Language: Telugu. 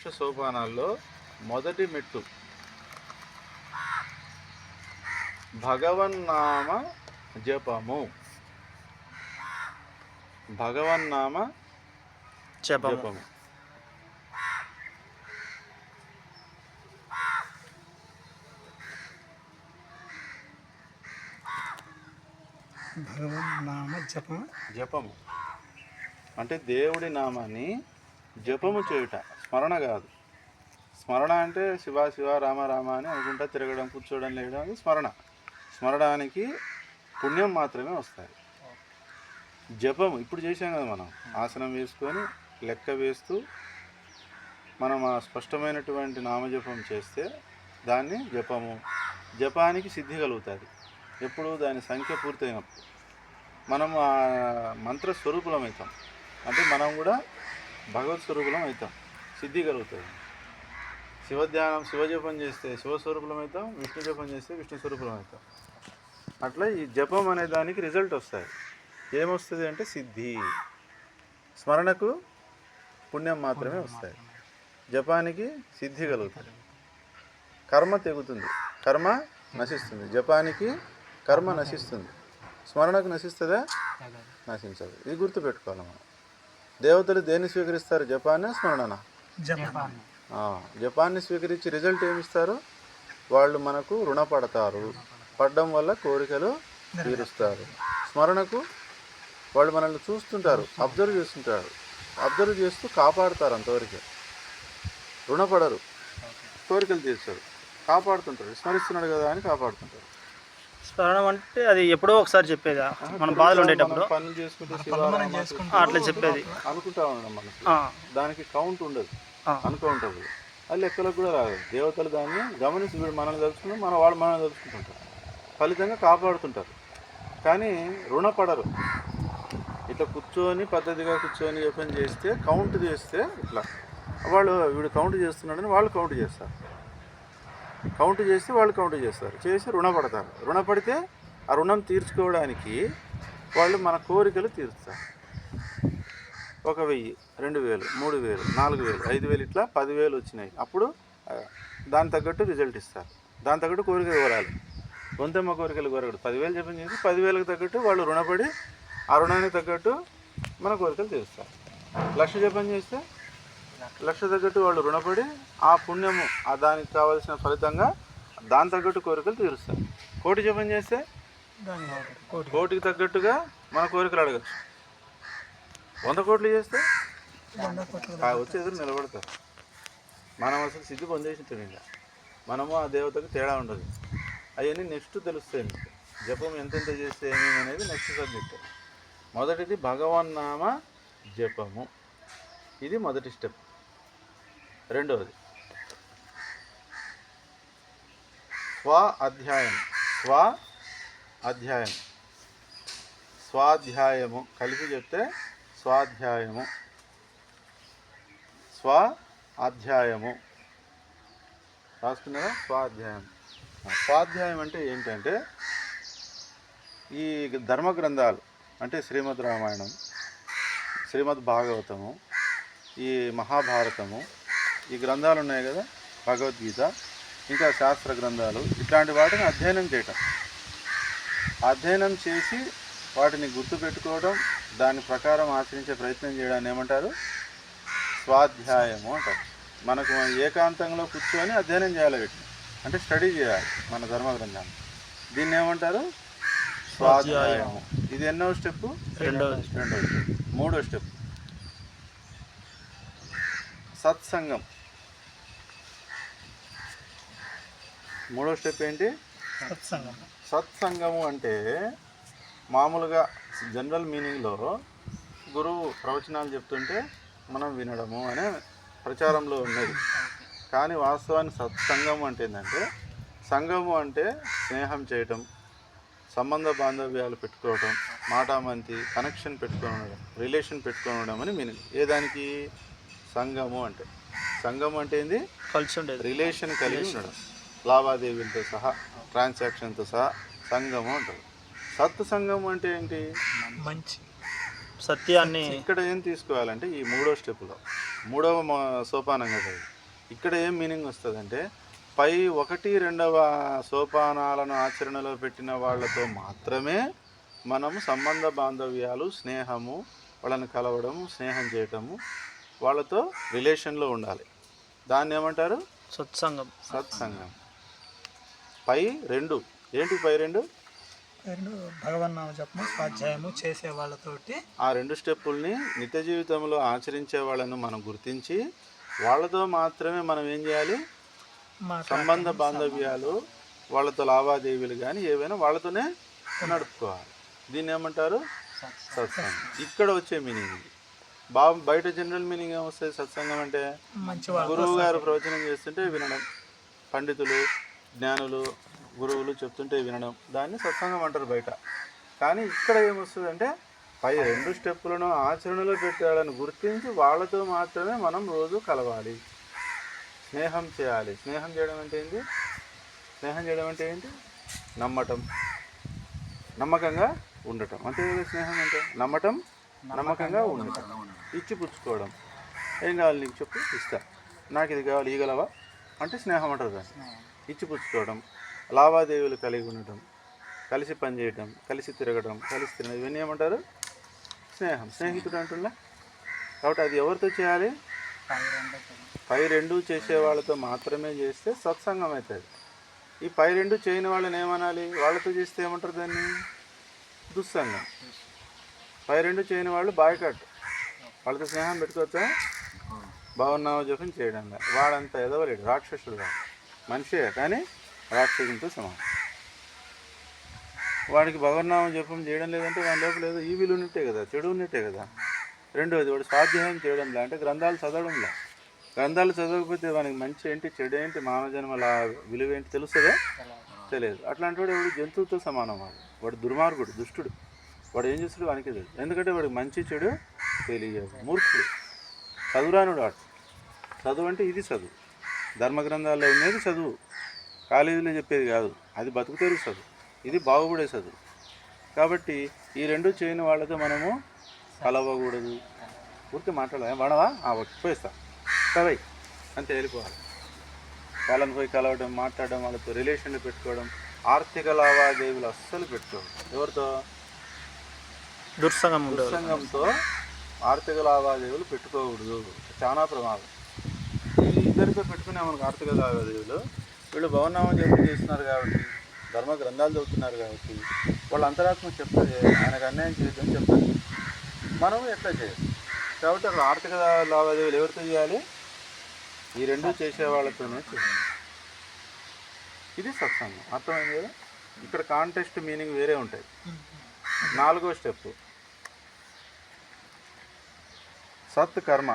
మోక్ష సోపానాల్లో మొదటి మెట్టు భగవన్నామ జపము. భగవన్నామ జపము. భగవన్నామ జపము అంటే దేవుడి నామాన్ని జపము చేయుట, స్మరణ కాదు. స్మరణ అంటే శివ శివ రామ రామ అని అనుకుంటా తిరగడం, కూర్చోవడం, లేయడం అది స్మరణ. స్మరణానికి పుణ్యం మాత్రమే వస్తాయి. జపము ఇప్పుడు చేసాం కదా, మనం ఆసనం వేసుకొని లెక్క వేస్తూ మనం ఆ స్పష్టమైనటువంటి నామజపం చేస్తే దాన్ని జపము. జపానికి సిద్ధి కలుగుతుంది ఎప్పుడు దాని సంఖ్య పూర్తయినప్పుడు. మనం ఆ మంత్ర స్వరూపులం అవుతాం, అంటే మనం కూడా భగవత్ స్వరూపులం అవుతాం, సిద్ధి కలుగుతుంది. శివధ్యానం శివజపం చేస్తే శివస్వరూపులం అవుతాం, విష్ణు జపం చేస్తే విష్ణు స్వరూపులం అవుతాం. అట్లా ఈ జపం అనే దానికి రిజల్ట్ వస్తాయి. ఏమొస్తుంది అంటే సిద్ధి. స్మరణకు పుణ్యం మాత్రమే వస్తాయి, జపానికి సిద్ధి కలుగుతుంది. కర్మ తెగుతుంది, కర్మ నశిస్తుంది. జపానికి కర్మ నశిస్తుంది, స్మరణకు నశిస్తుందా? నశించదు. ఇది గుర్తుపెట్టుకోవాలి మనం. దేవతలు దేన్ని స్వీకరిస్తారు? జపాన్ని, స్మరణనా? జపాన్ని స్వీకరించి రిజల్ట్ ఏమిస్తారు? వాళ్ళు మనకు రుణపడతారు, పడడం వల్ల కోరికలు తీరుస్తారు. స్మరణకు వాళ్ళు మనల్ని చూస్తుంటారు, అబ్జర్వ్ చేస్తుంటారు, అబ్జర్వ్ చేస్తూ కాపాడుతారు. అంతవరకే రుణపడరు, కోరికలు తీరుస్తారు, కాపాడుతుంటారు. స్మరిస్తున్నాడు కదా అని కాపాడుతుంటారు. స్మరణం అంటే అది ఎప్పుడో ఒకసారి చెప్పేదా? మన బాధలు ఉండేటప్పుడు పనులు చేసుకుంటే అట్లా చెప్పేది అనుకుంటా ఉన్నాం మనకు. దానికి కౌంట్ ఉండదు, అనుకౌంటబుల్. అది లెక్కలకు కూడా రాదు. దేవతలు దాన్ని గమనించి వీడు మనల్ని తెలుసుకుంటాం, మన వాళ్ళు మనల్ని తెలుసుకుంటుంటారు, ఫలితంగా కాపాడుతుంటారు. కానీ రుణపడరు. ఇట్లా కూర్చొని పద్ధతిగా కూర్చొని జపం చేస్తే, కౌంట్ చేస్తే ఇట్లా వాళ్ళు వీడు కౌంట్ చేస్తున్నాడని వాళ్ళు కౌంట్ చేస్తారు, కౌంట్ చేస్తే వాళ్ళు కౌంట్ చేస్తారు, చేసి రుణపడతారు. రుణపడితే ఆ రుణం తీర్చుకోవడానికి వాళ్ళు మన కోరికలు తీరుస్తారు. 1000, 2000, 3000, 4000, 5000 ఇట్లా 10,000 వచ్చినాయి. అప్పుడు దాని తగ్గట్టు రిజల్ట్ ఇస్తారు. దాని తగ్గట్టు కోరికలు కోరాలి. గొంతమ్మ కోరికలు కోరకూడదు. 10,000 జపం చేసి 10,000కి తగ్గట్టు వాళ్ళు రుణపడి ఆ రుణానికి తగ్గట్టు మన కోరికలు తీరుస్తారు. 1,00,000 జపం చేస్తే 1,00,000 తగ్గట్టు వాళ్ళు రుణపడి ఆ పుణ్యము ఆ దానికి కావాల్సిన ఫలితంగా దాని తగ్గట్టు కోరికలు తీరుస్తారు. 1,00,000 జపం చేస్తే 1,00,000కి తగ్గట్టుగా మన కోరికలు అడగచ్చు. 100 కోట్లు చేస్తే వచ్చి ఎదురు నిలబడతారు. మనం అసలు సిద్ధి పొందేసింటాం. ఇంకా మనము ఆ దేవతకు తేడా ఉండదు. అవన్నీ నెక్స్ట్ తెలుస్తాయి మీకు. జపం ఎంతెంత చేస్తే ఏమేమి అనేది నెక్స్ట్ సబ్జెక్ట్. మొదటిది భగవన్నామ జపము, ఇది మొదటి స్టెప్. రెండవది స్వాధ్యాయము కలిపి చెప్తే స్వాధ్యాయము రాసుకున్నారా? స్వాధ్యాయం అంటే ఏంటంటే ఈ ధర్మ గ్రంథాలు అంటే శ్రీమద్ రామాయణం, శ్రీమద్ భాగవతము, ఈ మహాభారతము, ఈ గ్రంథాలు ఉన్నాయి కదా, భగవద్గీత, ఇంకా శాస్త్ర గ్రంథాలు, ఇట్లాంటి వాటిని అధ్యయనం చేయటం. అధ్యయనం చేసి వాటిని గుర్తుపెట్టుకోవడం, దాని ప్రకారం ఆచరించే ప్రయత్నం చేయడాన్ని ఏమంటారు? స్వాధ్యాయము అంటారు. మనకు ఏకాంతంలో కూర్చొని అధ్యయనం చేయాలి, వీటిని అంటే స్టడీ చేయాలి మన ధర్మ గ్రంథాన్ని. దీన్ని ఏమంటారు? స్వాధ్యాయము. ఇది ఎన్నో స్టెప్? రెండవ స్టెప్. మూడో స్టెప్ సత్సంగం. మూడో స్టెప్ ఏంటి? సత్సంగము అంటే మామూలుగా జనరల్ మీనింగ్లో గురువు ప్రవచనాలు చెప్తుంటే మనం వినడము అనే ప్రచారంలో ఉన్నది. కానీ వాస్తవానికి సత్సంగం అంటే ఏంటంటే, సంగము అంటే స్నేహం చేయటం, సంబంధ బాంధవ్యాలు పెట్టుకోవడం, మాటామంతి కనెక్షన్ పెట్టుకోవడం, రిలేషన్ పెట్టుకోవడం అని మీనింగ్. ఏదానికి? సంగము అంటే. సంగము అంటే ఏంది? కలిసి ఉండేది, రిలేషన్ కలిగి ఉండడం, లావాదేవీలతో సహా, ట్రాన్సాక్షన్తో సహా సంగము అంటారు. సత్సంగము అంటే ఏంటి? మంచి సత్యాన్ని. ఇక్కడ ఏం తీసుకోవాలంటే ఈ మూడో స్టెప్లో, మూడవ సోపానం కదా, ఇక్కడ ఏం మీనింగ్ వస్తుందంటే పై 1-2వ సోపానాలను ఆచరణలో పెట్టిన వాళ్ళతో మాత్రమే మనము సంబంధ బాంధవ్యాలు, స్నేహము, వాళ్ళని కలవడము, స్నేహం చేయటము, వాళ్ళతో రిలేషన్లో ఉండాలి. దాన్ని ఏమంటారు? సత్సంగం. సత్సంగం. పై 2 ఏంటి? పై 2 భగవన్నామ జపము, స్వాధ్యాయము చేసే వాళ్ళతోటి ఆ 2 స్టెప్పుల్ని నిత్య జీవితంలో ఆచరించే వాళ్ళను మనం గుర్తించి వాళ్ళతో మాత్రమే మనం ఏం చేయాలి? సంబంధ బాంధవ్యాలు, వాళ్ళతో లావాదేవీలు కానీ ఏవైనా వాళ్ళతోనే నడుపుకోవాలి. దీన్ని ఏమంటారు? సత్సంగం. ఇక్కడ వచ్చే మీనింగ్ బయట జనరల్ మీనింగ్ ఏమొస్తుంది? సత్సంగం అంటే గురువు గారు ప్రవచనం చేస్తుంటే వినడం, పండితులు, జ్ఞానులు, గురువులు చెప్తుంటే వినడం, దాన్ని సత్సంగం అంటారు బయట. కానీ ఇక్కడ ఏమొస్తుంది అంటే పై 2 స్టెప్పులను ఆచరణలో పెట్టాలని గుర్తించి వాళ్ళతో మాత్రమే మనం రోజు కలవాలి, స్నేహం చేయాలి. స్నేహం చేయడం అంటే ఏంటి? స్నేహం చేయడం అంటే ఏంటి? నమ్మటం, నమ్మకంగా ఉండటం. అంతే కదా స్నేహం అంటే. నమ్మటం, నమ్మకంగా ఉండటం, ఇచ్చి పుచ్చుకోవడం. ఏం కావాలి నీకు చెప్పు, ఇస్తా. నాకు ఇది కావాలి, ఇవ్వగలవా అంటే స్నేహం అంటారు దాన్ని. ఇచ్చి పుచ్చుకోవడం, లావాదేవీలు కలిగి ఉండటం, కలిసి పనిచేయటం, కలిసి తిరగడం, కలిసి తినడం, ఇవన్నీ ఏమంటారు? స్నేహం. స్నేహితుడు అంటున్నా. కాబట్టి అది ఎవరితో చేయాలి? పై 2 చేసే వాళ్ళతో మాత్రమే చేస్తే సత్సంగం అవుతుంది. ఈ పై 2 చేయని వాళ్ళని ఏమనాలి? వాళ్ళతో చేస్తే ఏమంటారు దాన్ని? దుస్సంగం. పై 2 చేయని వాళ్ళు బాయ్కాట్. వాళ్ళతో స్నేహం పెట్టుకోవచ్చా? భగవన్నామ జపం చేయడం. వాడంతా ఎదవలేడు, రాక్షసుడు కాదు, మనిషే కానీ రాక్షసునితో సమానం. వాడికి భగవన్నామ జపం చేయడం లేదంటే వాడి లోపల ఏదో ఈవిలు ఉన్నట్టే కదా, చెడు ఉన్నట్టే కదా. రెండవది, వాడు స్వాధ్యాయం చేయడంలా అంటే గ్రంథాలు చదవడంలా. గ్రంథాలు చదవకపోతే వానికి మంచి ఏంటి, చెడు ఏంటి, మానవ జన్మల విలువ ఏంటి తెలుస్తుందా? తెలియదు. అట్లాంటి వాడు ఎవడు జంతువుతో సమానం. వాడు దుర్మార్గుడు, దుష్టుడు. వాడు ఏం చేస్తాడు వానికి తెలియదు. ఎందుకంటే వాడికి మంచి చెడు తెలియదు, మూర్ఖుడు, చదువురానుడు. వాడు చదువు అంటే ఇది చదువు, ధర్మ గ్రంథాల్లో ఉండేది చదువు, కాలేజీలో చెప్పేది కాదు. అది బతుకుతేరు చదువు, ఇది బాగుపడే చదువు. కాబట్టి ఈ 2 చేయని వాళ్ళతో మనము కలవకూడదు. ఊరికే మాట్లాడాలి, వాడవా పోయిస్తా కవై అంతే వెళ్ళిపోవాలి. వాళ్ళని పోయి కలవడం, మాట్లాడడం, వాళ్ళతో రిలేషన్లు పెట్టుకోవడం, ఆర్థిక లావాదేవీలు అస్సలు పెట్టుకోవడం. ఎవరితో? దుస్సంగంతో ఆర్థిక లావాదేవీలు పెట్టుకోకూడదు. చాలా ప్రమాదం. ఇద్దరితో పెట్టుకునే మనకు ఆర్థిక లావాదేవీలు. వీళ్ళు భవనామం జపం చేస్తున్నారు కాబట్టి, ధర్మ గ్రంథాలు చదువుతున్నారు కాబట్టి వాళ్ళ అంతరాత్మ చెప్తుంది ఆయనకు అన్యాయం చేయొద్దని చెప్తారు. మనం ఎట్లా చేయాలి? కాబట్టి అక్కడ ఆర్థిక లావాదేవీలు ఎవరితో చేయాలి? ఈ 2 చేసే వాళ్ళతోనే చేయాలి. ఇది సత్సంగం. అర్థమైంది కదా? ఇక్కడ కాంటెక్స్ట్ మీనింగ్ వేరే ఉంటాయి. 4వ స్టెప్ సత్ కర్మ.